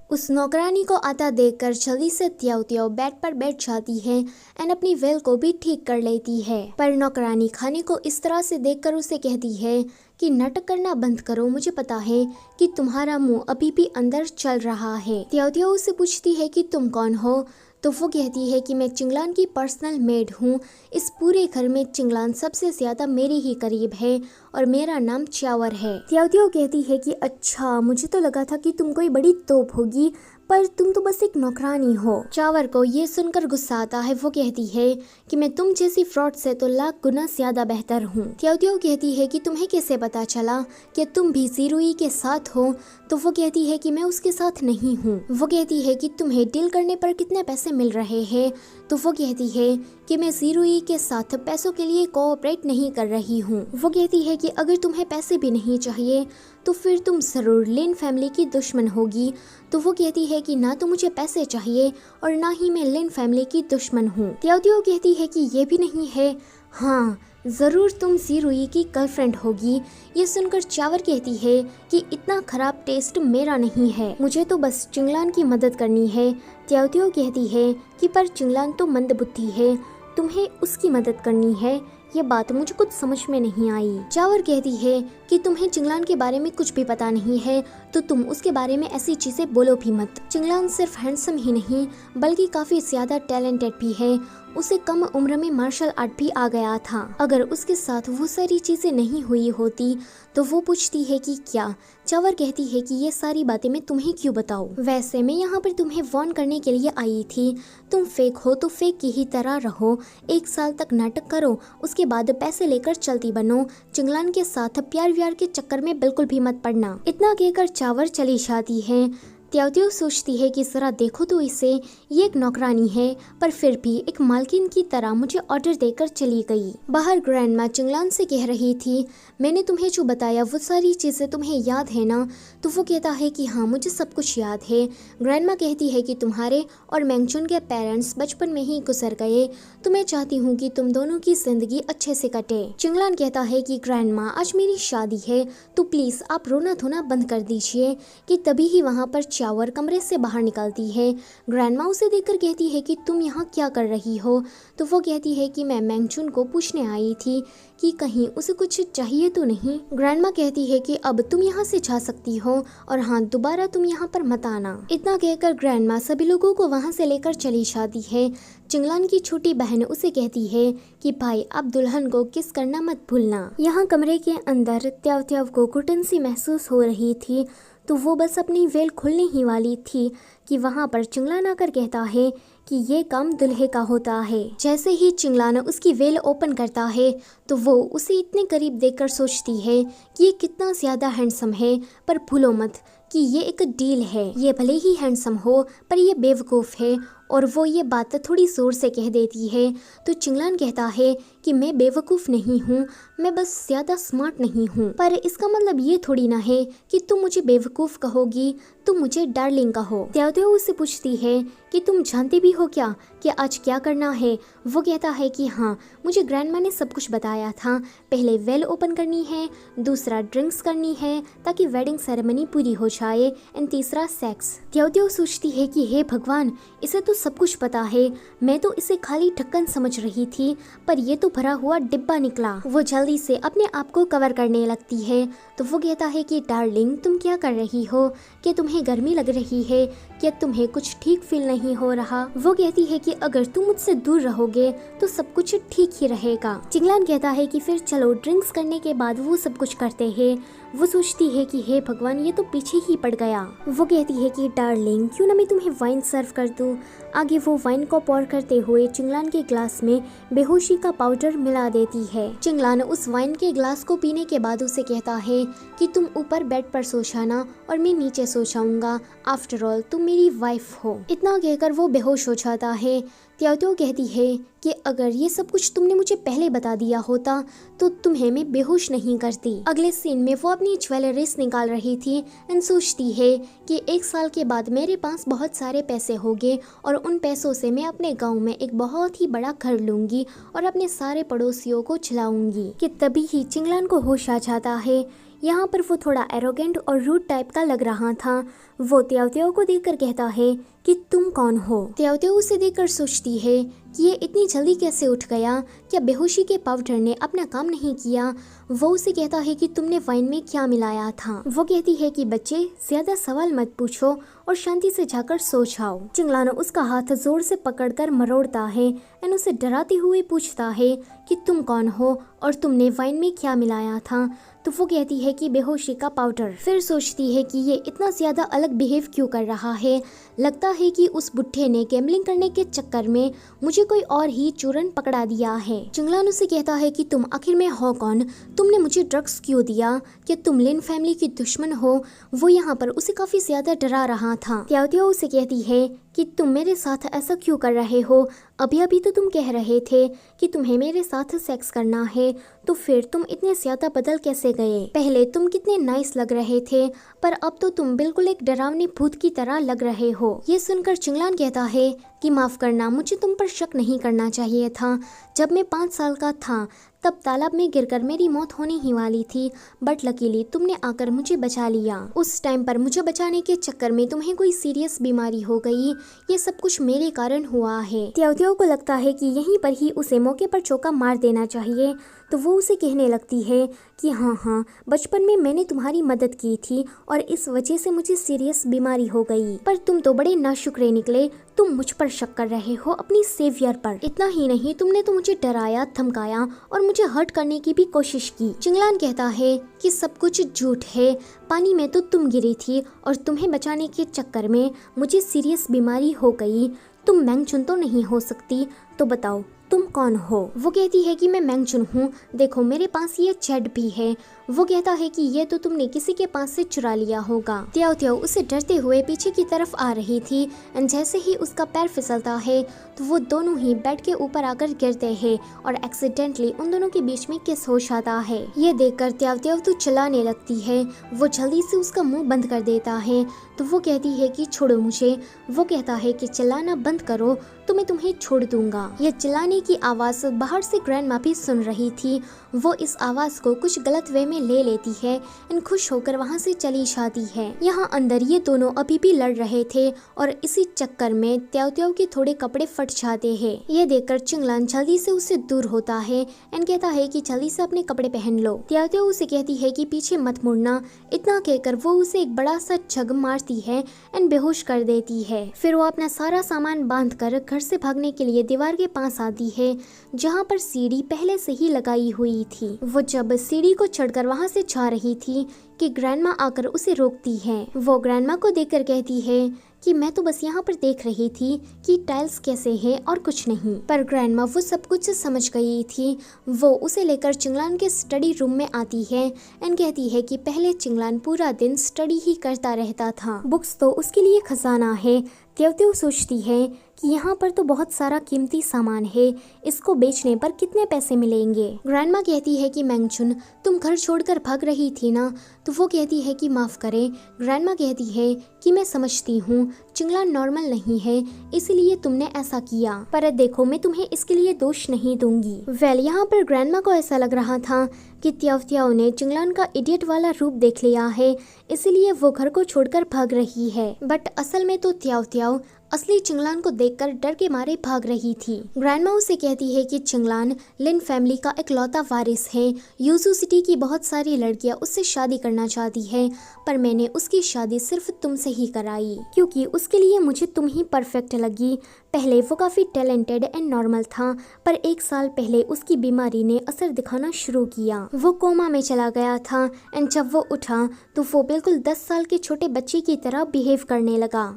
उस नौकरानी को आता देखकर जल्दी से त्याओ त्याओ बेड पर बैठ जाती है एंड अपनी वेल को भी ठीक कर लेती है। पर नौकरानी खाने को इस तरह से देखकर उसे कहती है कि नाटक करना बंद करो, मुझे पता है कि तुम्हारा मुंह अभी भी अंदर चल रहा है। त्याओ त्याओ उसे पूछती है कि तुम कौन हो, तो वो कहती है कि मैं चिंगलान की पर्सनल मेड हूँ। इस पूरे घर में चिंगलान सबसे ज्यादा मेरे ही करीब है और मेरा नाम च्यावर है। त्याओ त्याओ कहती है कि अच्छा, मुझे तो लगा था कि तुम कोई बड़ी तोप होगी, पर तुम तो बस एक नौकरानी हो। च्यावर को ये सुनकर गुस्सा आता है। वो कहती है कि मैं तुम जैसी फ्रॉड से तो लाख गुना ज्यादा बेहतर हूँ। त्याओ त्याओ कहती है कि तुम्हें कैसे पता चला कि तुम भी जीरुई के साथ हो, तो वो कहती है कि मैं उसके साथ नहीं हूँ। वो कहती है कि तुम्हें डील करने पर कितने पैसे मिल रहे हैं, तो वो कहती है कि मैं जीरुई के साथ पैसों के लिए कोऑपरेट नहीं कर रही हूँ। वो कहती है कि अगर तुम्हें पैसे भी नहीं चाहिए तो फिर तुम जरूर लिन फैमिली की दुश्मन होगी। तो वो कहती है कि ना तो मुझे पैसे चाहिए और ना ही मैं लिन फैमिली की दुश्मन हूँ। त्याओ त्याओ कहती है कि ये भी नहीं है, हाँ जरूर तुम जीरुई की गर्लफ्रेंड होगी। ये सुनकर च्यावर कहती है कि इतना खराब टेस्ट मेरा नहीं है, मुझे तो बस चिंगलान की मदद करनी है। त्याओ त्याओ कहती है कि पर चिंगलान तो मंदबुद्धि है, तुम्हें उसकी मदद करनी है। ये बात मुझे कुछ समझ में नहीं आई। च्यावर कहती है कि तुम्हें चिंगलान के बारे में कुछ भी पता नहीं है, तो तुम उसके बारे में ऐसी चीजें बोलो भी मत। चिंगलान सिर्फ हैंडसम ही नहीं बल्कि काफी ज्यादा टैलेंटेड भी है। उसे कम उम्र में मार्शल आर्ट भी आ गया था। अगर उसके साथ वो सारी चीजें नहीं हुई होती तो वो पूछती है कि क्या। च्यावर कहती है कि ये सारी बातें मैं तुम्हें क्यों बताऊं, वैसे मैं यहाँ पर तुम्हें वार्न करने के लिए आई थी। तुम फेक हो तो फेक की ही तरह रहो, 1 साल तक नाटक करो, उसके बाद पैसे लेकर चलती बनो। चिंगलान के साथ प्यार व्यार के चक्कर में बिल्कुल भी मत पड़ना। इतना कहकर च्यावर चली जाती है। त्याओ त्याओ सोचती है कि जरा देखो तो इसे, ये एक नौकरानी है पर फिर भी एक मालकिन की तरह मुझे ऑर्डर देकर चली गई। बाहर ग्रैंडमा चिंगलान से कह रही थी, मैंने तुम्हें जो बताया वो सारी चीजें तुम्हें याद है ना? तो वो कहता है कि हाँ मुझे सब कुछ याद है। ग्रैंडमा कहती है कि तुम्हारे और मैंगचुन के पेरेंट्स बचपन में ही गुजर गए, तो मैं चाहती हूँ कि तुम दोनों की जिंदगी अच्छे से कटे। चिंगलान कहता है कि ग्रैंडमा आज मेरी शादी है, तो प्लीज आप रोना धोना बंद कर दीजिए। कि तभी ही वहाँ पर च्यावर कमरे से बाहर निकलती है। ग्रैंडमा उसे देखकर कहती है कि तुम यहाँ क्या कर रही हो? तो वो कहती है कि मैं मैंगचुन को पूछने आई थी कि कहीं उसे कुछ चाहिए तो नहीं। ग्रैंडमा कहती है कि अब तुम यहाँ से जा सकती हो और हाँ दोबारा तुम यहाँ पर मत आना। इतना कहकर ग्रैंडमा सभी लोगों को वहाँ से लेकर चली जाती है। चिंगलान की छोटी बहन उसे कहती है कि भाई आप दुल्हन को किस करना मत भूलना। यहाँ कमरे के अंदर त्याओ त्याओ को घुटन सी महसूस हो रही थी, तो वो बस अपनी वेल खुलने ही वाली थी कि वहाँ पर चिंगलान आकर कहता है कि ये काम दुल्हे का होता है। जैसे ही चिंगलान उसकी वेल ओपन करता है तो वो उसे इतने करीब देखकर सोचती है कि ये कितना ज्यादा हैंडसम है, पर भूलो मत कि ये एक डील है। ये भले ही हैंडसम हो पर ये बेवकूफ़ है। और वो ये बात थोड़ी जोर से कह देती है। तो चिंगलान कहता है कि मैं बेवकूफ़ नहीं हूँ, मैं बस ज़्यादा स्मार्ट नहीं हूँ। पर इसका मतलब ये थोड़ी ना है कि तुम मुझे बेवकूफ़ कहोगी, तुम मुझे डार्लिंग कहो। त्याओ त्याओ उससे पूछती है कि तुम जानते भी हो क्या कि आज क्या करना है? वो कहता है कि हाँ मुझे ग्रैंडमा ने सब कुछ बताया था। पहले वेल ओपन करनी है, दूसरा ड्रिंक्स करनी है ताकि वेडिंग सेरेमनी पूरी हो जाए, एंड तीसरा सेक्स। त्याओ त्याओ सोचती है कि हे भगवान, इसे तो सब कुछ पता है, मैं तो इसे खाली ढक्कन समझ रही थी, पर ये तो भरा हुआ डिब्बा निकला। वो जल्दी से अपने आप को कवर करने लगती है। तो वो कहता है कि डार्लिंग तुम क्या कर रही हो? क्या तुम्हें गर्मी लग रही है? क्या तुम्हें कुछ ठीक फील नहीं हो रहा? वो कहती है कि अगर तुम मुझसे दूर रहोगे तो सब कुछ ठीक ही रहेगा। चिंगलान कहता है कि फिर चलो ड्रिंक्स करने के बाद वो सब कुछ करते हैं। वो सोचती है कि हे भगवान, ये तो पीछे ही पड़ गया। वो कहती है कि डार्लिंग क्यों ना मैं तुम्हें वाइन सर्व कर दूं। आगे वो वाइन को पोर करते हुए चिंगलान के ग्लास में बेहोशी का पाउडर मिला देती है। चिंगलान उस वाइन के ग्लास को पीने के बाद उसे कहता है कि तुम ऊपर बेड पर सो जाना और मैं नीचे सो जाऊंगा, आफ्टर ऑल तुम मेरी वाइफ हो। इतना कहकर वो बेहोश हो जाता है। त्याओ त्याओ कहती है कि अगर ये सब कुछ तुमने मुझे पहले बता दिया होता तो तुम्हें मैं बेहोश नहीं करती। अगले सीन में वो अपनी ज्वेलरीज निकाल रही थी एंड सोचती है कि 1 साल के बाद मेरे पास बहुत सारे पैसे होंगे और उन पैसों से मैं अपने गांव में एक बहुत ही बड़ा घर लूंगी और अपने सारे पड़ोसियों को खिलाऊंगी। कि तभी ही चिंगलान को होश आ जाता है। यहाँ पर वो थोड़ा एरोगेंट और रूड टाइप का लग रहा था। वो त्याओ त्याओ को देखकर कहता है कि तुम कौन हो। त्याओ त्याओ उसे देखकर सोचती है कि ये इतनी जल्दी कैसे उठ गया, क्या बेहोशी के पाउडर ने अपना काम नहीं किया। वो उसे कहता है कि तुमने वाइन में क्या मिलाया था। वो कहती है कि बच्चे ज्यादा सवाल मत पूछो और शांति से जाकर सो जाओ। चिंगलाना उसका हाथ जोर से पकड़कर मरोड़ता है एंड उसे डराते हुए पूछता है कि तुम कौन हो और तुमने वाइन में क्या मिलाया था। तो वो कहती है कि बेहोशी का पाउडर। फिर सोचती है कि ये इतना ज्यादा अलग बिहेव क्यों कर रहा है। लगता है कि उस बुढ़े ने गैम्बलिंग करने के चक्कर में मुझे कोई और ही चूरन पकड़ा दिया है। चिंगलान उसे कहता है कि तुम आखिर में हो कौन, तुमने मुझे ड्रग्स क्यों दिया, क्या तुम लिन फैमिली की दुश्मन हो। वो यहाँ पर उसे काफी ज्यादा डरा रहा था। त्याओ त्याओ उसे कहती है कि तुम मेरे साथ ऐसा क्यों कर रहे हो। अभी अभी तो तुम कह रहे थे कि तुम्हें मेरे साथ सेक्स करना है, तो फिर तुम इतने ज्यादा बदल कैसे गए। पहले तुम कितने नाइस लग रहे थे, पर अब तो तुम बिल्कुल एक डरावने भूत की तरह लग रहे हो। ये सुनकर चिंगलान कहता है कि माफ करना, मुझे तुम पर शक नहीं करना चाहिए था। जब मैं 5 साल का था तब तालाब में गिरकर मेरी मौत होने ही वाली थी, बट लकीली तुमने आकर मुझे बचा लिया। उस टाइम पर मुझे बचाने के चक्कर में तुम्हें कोई सीरियस बीमारी हो गई। ये सब कुछ मेरे कारण हुआ है। त्याओ त्याओ को लगता है कि यहीं पर ही उसे मौके पर चौका मार देना चाहिए। तो वो उसे कहने लगती है कि हाँ, बचपन में मैंने तुम्हारी मदद की थी और इस वजह से मुझे सीरियस बीमारी हो गई, पर तुम तो बड़े नाशुक्रे निकले। तुम मुझ पर शक कर रहे हो अपनी सेवियर पर। इतना ही नहीं, तुमने तो मुझे डराया, धमकाया और मुझे हर्ट करने की भी कोशिश की। चिंगलान कहता है कि सब कुछ झूठ है। पानी में तो तुम गिरी थी और तुम्हें बचाने के चक्कर में मुझे सीरियस बीमारी हो गई। तुम मैंगचुन तो नहीं हो सकती, तो बताओ तुम कौन हो। वो कहती है कि मैं मैंगचुन हूँ, देखो मेरे पास ये चैट भी है। वो कहता है कि ये तो तुमने किसी के पास से चुरा लिया होगा। त्याओ त्याओ उसे डरते हुए पीछे की तरफ आ रही थी एंड जैसे ही उसका पैर फिसलता है तो वो दोनों ही बेड के ऊपर आकर गिरते हैं और एक्सीडेंटली उन दोनों के बीच में किस हो जाता है। ये देखकर त्याओ त्याओ तो चिल्लाने लगती है। वो जल्दी से उसका मुंह बंद कर देता है। तो वो कहती है कि छोड़ो मुझे। वो कहता है कि चिल्लाना बंद करो तो मैं तुम्हें छोड़ दूंगा। ये चिल्लाने की आवाज बाहर से ग्रैंडमा भी सुन रही थी। वो इस आवाज को कुछ गलत वे में ले लेती है एंड खुश होकर वहाँ से चली जाती है। यहाँ अंदर ये दोनों अभी भी लड़ रहे थे और इसी चक्कर में त्याओ त्याओ के थोड़े कपड़े फट जाते हैं। ये देखकर चिंगलान जल्दी से उससे दूर होता है एंड कहता है कि जल्दी से अपने कपड़े पहन लो। त्याओ त्याओ उसे कहती है कि पीछे मत मुड़ना। इतना कहकर वो उसे एक बड़ा सा जग मारती है एंड बेहोश कर देती है। फिर वो अपना सारा सामान बांध कर घर से भागने के लिए दीवार के पास आती है जहाँ पर सीढ़ी पहले से ही लगाई हुई थी। वो जब सीढ़ी को चढ़कर वहाँ से जा रही थी कि ग्रैंडमा आकर उसे रोकती है। वो ग्रैंडमा को देखकर कहती है कि मैं तो बस यहाँ पर देख रही थी कि टाइल्स कैसे हैं और कुछ नहीं। पर ग्रैंडमा वो सब कुछ समझ गई थी। वो उसे लेकर चिंगलान के स्टडी रूम में आती है एंड कहती है कि पहले चिंगलान पूरा दिन स्टडी ही करता रहता था, बुक्स तो उसके लिए खजाना है। त्याओ त्याओ सोचती है कि यहाँ पर तो बहुत सारा कीमती सामान है, इसको बेचने पर कितने पैसे मिलेंगे। ग्रैंडमा कहती है कि मैंगचुन तुम घर छोड़कर भाग रही थी ना। तो वो कहती है कि माफ करें। ग्रैंडमा कहती है कि मैं समझती हूँ चिंगलान नॉर्मल नहीं है, इसलिए तुमने ऐसा किया, पर देखो मैं तुम्हें इसके लिए दोष नहीं दूंगी। वेल यहाँ पर ग्रैंडमा को ऐसा लग रहा था कि त्याओ त्याओ ने चिंगलान का इडियट वाला रूप देख लिया है, इसलिए वो घर को छोड़कर भाग रही है। बट असल में तो त्याओ त्याओ असली चिंगलान को देखकर डर के मारे भाग रही थी। ग्रैंडमा उसे कहती है कि चिंगलान लिन फैमिली का इकलौता वारिस है। यूजू सिटी की बहुत सारी लड़कियां उससे शादी करना चाहती है, पर मैंने उसकी शादी सिर्फ तुमसे ही कराई क्योंकि उसके लिए मुझे तुम ही परफेक्ट लगी। पहले वो काफ़ी टैलेंटेड एंड नॉर्मल था, पर 1 साल पहले उसकी बीमारी ने असर दिखाना शुरू किया। वो कोमा में चला गया था एंड जब वो उठा तो वो बिल्कुल 10 साल के छोटे बच्चे की तरह बिहेव करने लगा।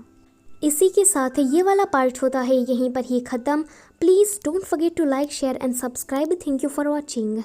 इसी के साथ ये वाला पार्ट होता है यहीं पर ही ख़त्म। Please don't forget to like, share and subscribe. Thank you for watching.